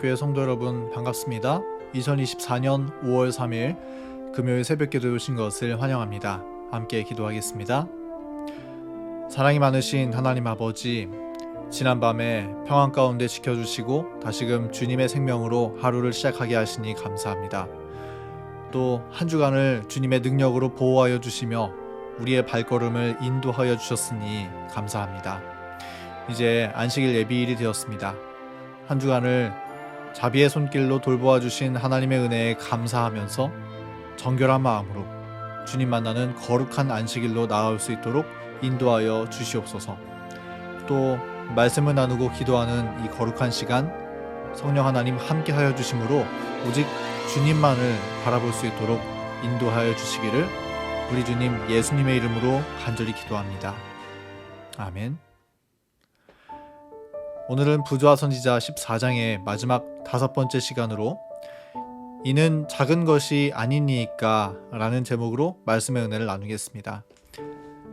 교회 성도 여러분 반갑습니다. 2024년 5월 3일 금요일 새벽기도에 오신 것을 환영합니다. 함께 기도하겠습니다. 사랑이 많으신 하나님 아버지, 지난밤에 평안 가운데 지켜주시고 다시금 주님의 생명으로 하루를 시작하게 하시니 감사합니다. 또 한 주간을 주님의 능력으로 보호하여 주시며 우리의 발걸음을 인도하여 주셨으니 감사합니다. 이제 안식일 예비일이 되었습니다. 한 주간을 자비의 손길로 돌보아 주신 하나님의 은혜에 감사하면서 정결한 마음으로 주님 만나는 거룩한 안식일로 나아올 수 있도록 인도하여 주시옵소서. 또 말씀을 나누고 기도하는 이 거룩한 시간 성령 하나님 함께하여 주심으로 오직 주님만을 바라볼 수 있도록 인도하여 주시기를 우리 주님 예수님의 이름으로 간절히 기도합니다. 아멘. 오늘은 부조와 선지자 14장의 마지막 5번째 시간으로 이는 작은 것이 아니니까 라는 제목으로 말씀의 은혜를 나누겠습니다.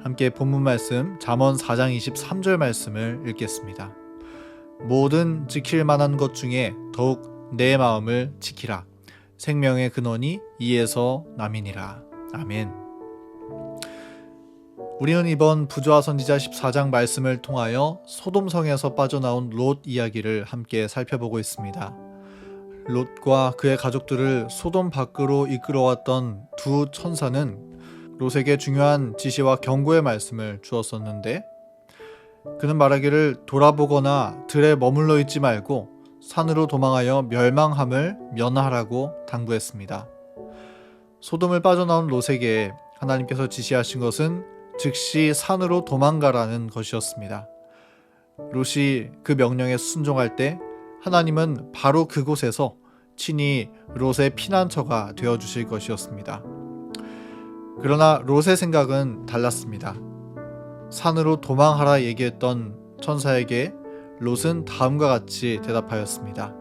함께 본문 말씀 잠언 4장 23절 말씀을 읽겠습니다. 모든 지킬 만한 것 중에 더욱 내 마음을 지키라. 생명의 근원이 이에서 남이니라. 아멘. 우리는 이번 부조와 선지자 14장 말씀을 통하여 소돔성에서 빠져나온 롯 이야기를 함께 살펴보고 있습니다. 롯과 그의 가족들을 소돔 밖으로 이끌어왔던 두 천사는 롯에게 중요한 지시와 경고의 말씀을 주었었는데 그는 말하기를 돌아보거나 들에 머물러 있지 말고 산으로 도망하여 멸망함을 면하라고 당부했습니다. 소돔을 빠져나온 롯에게 하나님께서 지시하신 것은 즉시 산으로 도망가라는 것이었습니다. 롯이 그 명령에 순종할 때 하나님은 바로 그곳에서 친히 롯의 피난처가 되어주실 것이었습니다. 그러나 롯의 생각은 달랐습니다. 산으로 도망하라 얘기했던 천사에게 롯은 다음과 같이 대답하였습니다.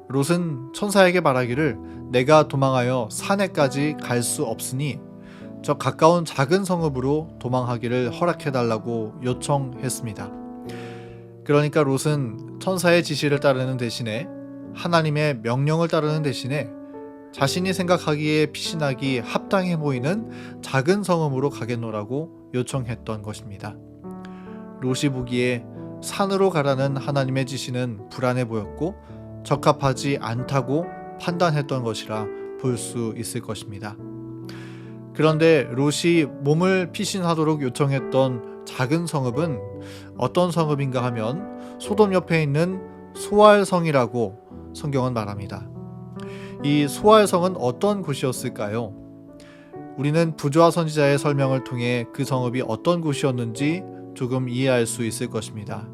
롯은 천사에게 말하기를 내가 도망하여 산에까지 갈 수 없으니 저 가까운 작은 성읍으로 도망하기를 허락해달라고 요청했습니다. 그러니까 롯은 천사의 지시를 따르는 대신에 하나님의 명령을 따르는 대신에 자신이 생각하기에 피신하기 합당해 보이는 작은 성읍으로 가겠노라고 요청했던 것입니다. 롯이 보기에 산으로 가라는 하나님의 지시는 불안해 보였고 적합하지 않다고 판단했던 것이라 볼 수 있을 것입니다. 그런데 롯이 몸을 피신하도록 요청했던 작은 성읍은 어떤 성읍인가 하면 소돔 옆에 있는 소알성이라고 성경은 말합니다. 이 소알성은 어떤 곳이었을까요? 우리는 부조와 선지자의 설명을 통해 그 성읍이 어떤 곳이었는지 조금 이해할 수 있을 것입니다.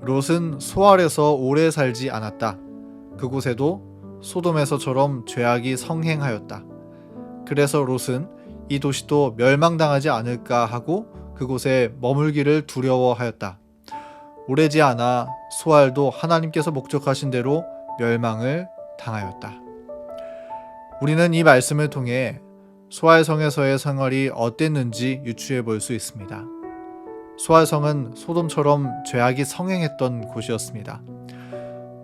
롯은 소알에서 오래 살지 않았다. 그곳에도 소돔에서처럼 죄악이 성행하였다. 그래서 롯은 이 도시도 멸망당하지 않을까 하고 그곳에 머물기를 두려워하였다. 오래지 않아 소알도 하나님께서 목적하신 대로 멸망을 당하였다. 우리는 이 말씀을 통해 소알성에서의 생활이 어땠는지 유추해 볼 수 있습니다. 소알성은 소돔처럼 죄악이 성행했던 곳이었습니다.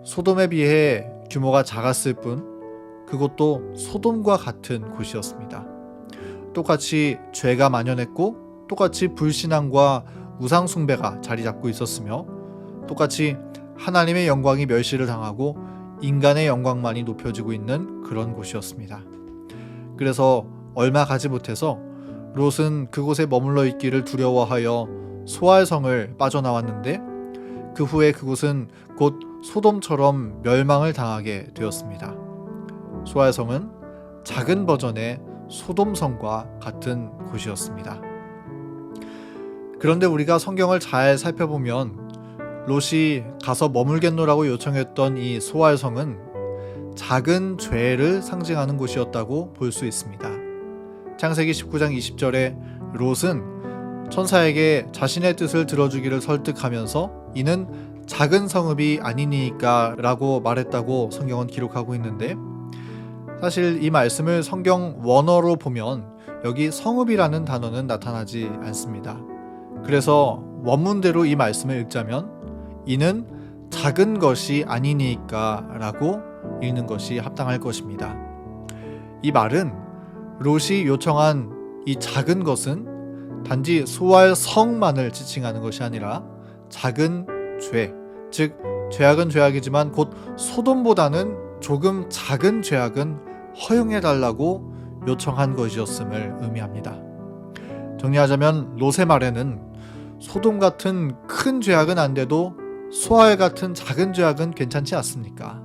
소돔에 비해 규모가 작았을 뿐 그것도 소돔과 같은 곳이었습니다. 똑같이 죄가 만연했고 똑같이 불신앙과 우상숭배가 자리 잡고 있었으며 똑같이 하나님의 영광이 멸시를 당하고 인간의 영광만이 높여지고 있는 그런 곳이었습니다. 그래서 얼마 가지 못해서 롯은 그곳에 머물러 있기를 두려워하여 소알성을 빠져나왔는데 그 후에 그곳은 곧 소돔처럼 멸망을 당하게 되었습니다. 소알성은 작은 버전의 소돔성과 같은 곳이었습니다. 그런데 우리가 성경을 잘 살펴보면 롯이 가서 머물겠노라고 요청했던 이 소알성은 작은 죄를 상징하는 곳이었다고 볼 수 있습니다. 창세기 19장 20절에 롯은 천사에게 자신의 뜻을 들어주기를 설득하면서 이는 작은 성읍이 아니니까 라고 말했다고 성경은 기록하고 있는데 사실 이 말씀을 성경 원어로 보면 여기 성읍이라는 단어는 나타나지 않습니다. 그래서 원문대로 이 말씀을 읽자면 이는 작은 것이 아니니까 라고 읽는 것이 합당할 것입니다. 이 말은 롯이 요청한 이 작은 것은 단지 소알 성만을 지칭하는 것이 아니라 작은 죄, 즉 죄악은 죄악이지만 곧 소돔보다는 조금 작은 죄악은 허용해달라고 요청한 것이었음을 의미합니다. 정리하자면 롯의 말에는 소돔 같은 큰 죄악은 안 돼도 소알 같은 작은 죄악은 괜찮지 않습니까?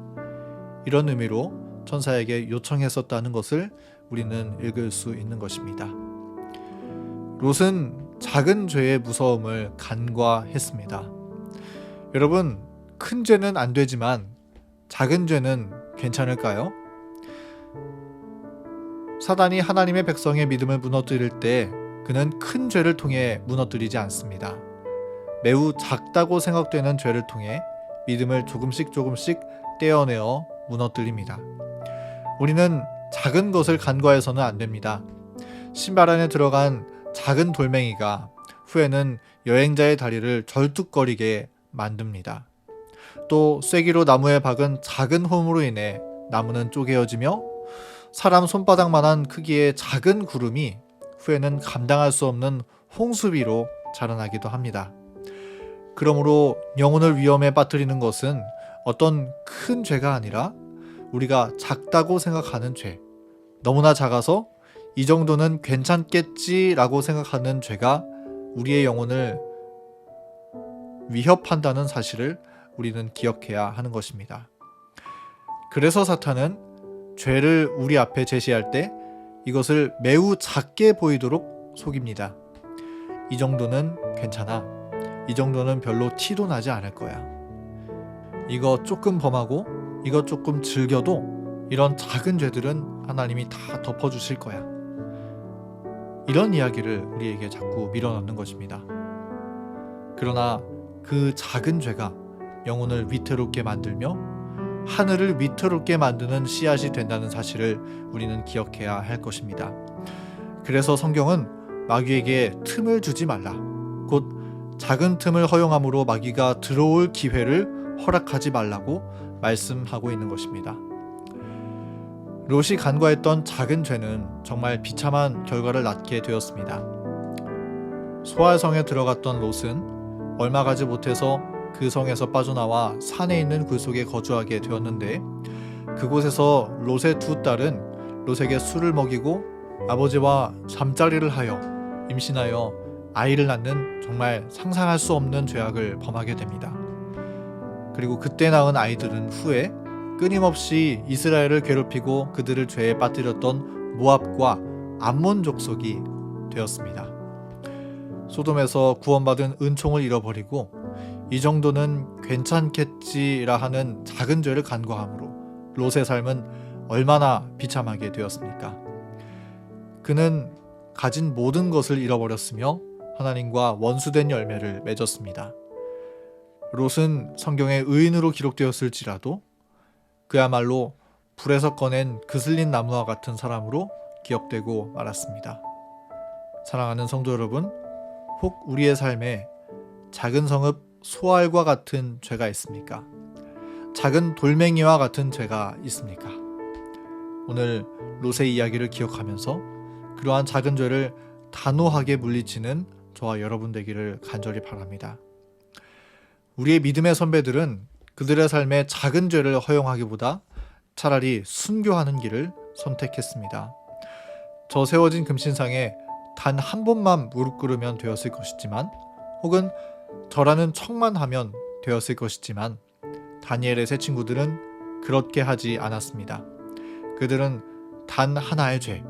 이런 의미로 천사에게 요청했었다는 것을 우리는 읽을 수 있는 것입니다. 롯은 작은 죄의 무서움을 간과했습니다. 여러분, 큰 죄는 안 되지만 작은 죄는 괜찮을까요? 사단이 하나님의 백성의 믿음을 무너뜨릴 때 그는 큰 죄를 통해 무너뜨리지 않습니다. 매우 작다고 생각되는 죄를 통해 믿음을 조금씩 떼어내어 무너뜨립니다. 우리는 작은 것을 간과해서는 안 됩니다. 신발 안에 들어간 작은 돌멩이가 후에는 여행자의 다리를 절뚝거리게 만듭니다. 또 쐐기로 나무에 박은 작은 홈으로 인해 나무는 쪼개어지며 사람 손바닥만한 크기의 작은 구름이 후에는 감당할 수 없는 홍수비로 자라나기도 합니다. 그러므로 영혼을 위험에 빠뜨리는 것은 어떤 큰 죄가 아니라 우리가 작다고 생각하는 죄, 너무나 작아서 이 정도는 괜찮겠지라고 생각하는 죄가 우리의 영혼을 위협한다는 사실을 우리는 기억해야 하는 것입니다. 그래서 사탄은 죄를 우리 앞에 제시할 때 이것을 매우 작게 보이도록 속입니다. 이 정도는 괜찮아. 이 정도는 별로 티도 나지 않을 거야. 이거 조금 범하고 이거 조금 즐겨도 이런 작은 죄들은 하나님이 다 덮어주실 거야. 이런 이야기를 우리에게 자꾸 밀어넣는 것입니다. 그러나 그 작은 죄가 영혼을 위태롭게 만들며 하늘을 위태롭게 만드는 씨앗이 된다는 사실을 우리는 기억해야 할 것입니다. 그래서 성경은 마귀에게 틈을 주지 말라, 곧 작은 틈을 허용함으로 마귀가 들어올 기회를 허락하지 말라고 말씀하고 있는 것입니다. 롯이 간과했던 작은 죄는 정말 비참한 결과를 낳게 되었습니다. 소알성에 들어갔던 롯은 얼마 가지 못해서 그 성에서 빠져나와 산에 있는 굴 속에 거주하게 되었는데, 그곳에서 롯의 두 딸은 롯에게 술을 먹이고 아버지와 잠자리를 하여 임신하여 아이를 낳는 정말 상상할 수 없는 죄악을 범하게 됩니다. 그리고 그때 낳은 아이들은 후에 끊임없이 이스라엘을 괴롭히고 그들을 죄에 빠뜨렸던 모압과 암몬 족속이 되었습니다. 소돔에서 구원받은 은총을 잃어버리고 이 정도는 괜찮겠지라 하는 작은 죄를 간과함으로 롯의 삶은 얼마나 비참하게 되었습니까? 그는 가진 모든 것을 잃어버렸으며 하나님과 원수된 열매를 맺었습니다. 롯은 성경의 의인으로 기록되었을지라도 그야말로 불에서 꺼낸 그슬린 나무와 같은 사람으로 기억되고 말았습니다. 사랑하는 성도 여러분, 혹 우리의 삶에 작은 성읍 소알과 같은 죄가 있습니까? 작은 돌멩이와 같은 죄가 있습니까? 오늘 롯의 이야기를 기억하면서 그러한 작은 죄를 단호하게 물리치는 저와 여러분 되기를 간절히 바랍니다. 우리의 믿음의 선배들은 그들의 삶에 작은 죄를 허용하기보다 차라리 순교하는 길을 선택했습니다. 저 세워진 금신상에 단 한 번만 무릎 꿇으면 되었을 것이지만, 혹은 저라는 척만 하면 되었을 것이지만, 다니엘의 세 친구들은 그렇게 하지 않았습니다. 그들은 단 하나의 죄,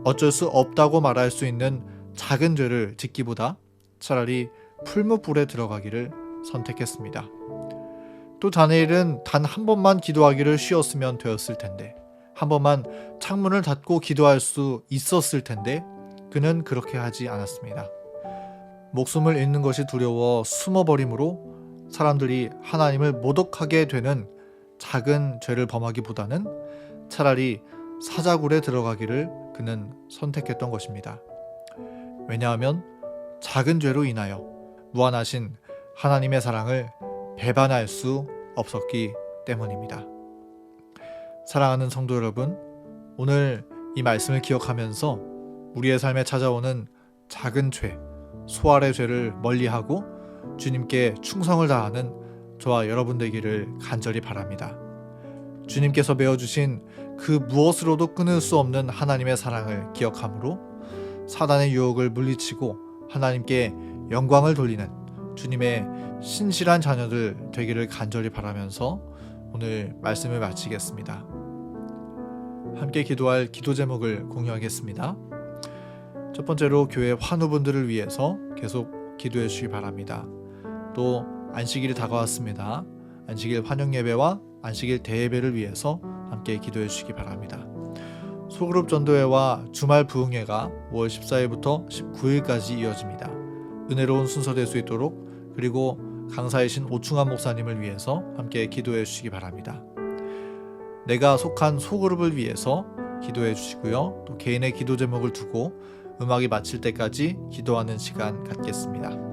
어쩔 수 없다고 말할 수 있는 작은 죄를 짓기보다 차라리 풀무불에 들어가기를 선택했습니다. 또 다니엘은 단 한 번만 기도하기를 쉬었으면 되었을 텐데, 한 번만 창문을 닫고 기도할 수 있었을 텐데 그는 그렇게 하지 않았습니다. 목숨을 잃는 것이 두려워 숨어버림으로 사람들이 하나님을 모독하게 되는 작은 죄를 범하기보다는 차라리 사자굴에 들어가기를 그는 선택했던 것입니다. 왜냐하면 작은 죄로 인하여 무한하신 하나님의 사랑을 배반할 수 없었기 때문입니다. 사랑하는 성도 여러분, 오늘 이 말씀을 기억하면서 우리의 삶에 찾아오는 작은 죄, 소알의 죄를 멀리하고 주님께 충성을 다하는 저와 여러분 되기를 간절히 바랍니다. 주님께서 베어주신 그 무엇으로도 끊을 수 없는 하나님의 사랑을 기억함으로 사단의 유혹을 물리치고 하나님께 영광을 돌리는 주님의 신실한 자녀들 되기를 간절히 바라면서 오늘 말씀을 마치겠습니다. 함께 기도할 기도 제목을 공유하겠습니다. 첫 번째로 교회 환우분들을 위해서 계속 기도해 주시기 바랍니다. 또 안식일이 다가왔습니다. 안식일 환영 예배와 안식일 대예배를 위해서 함께 기도해 주시기 바랍니다. 소그룹 전도회와 주말 부흥회가 5월 14일부터 19일까지 이어집니다. 은혜로운 순서 될 수 있도록, 그리고 강사이신 오충환 목사님을 위해서 함께 기도해 주시기 바랍니다. 내가 속한 소그룹을 위해서 기도해 주시고요. 또 개인의 기도 제목을 두고 음악이 마칠 때까지 기도하는 시간 갖겠습니다.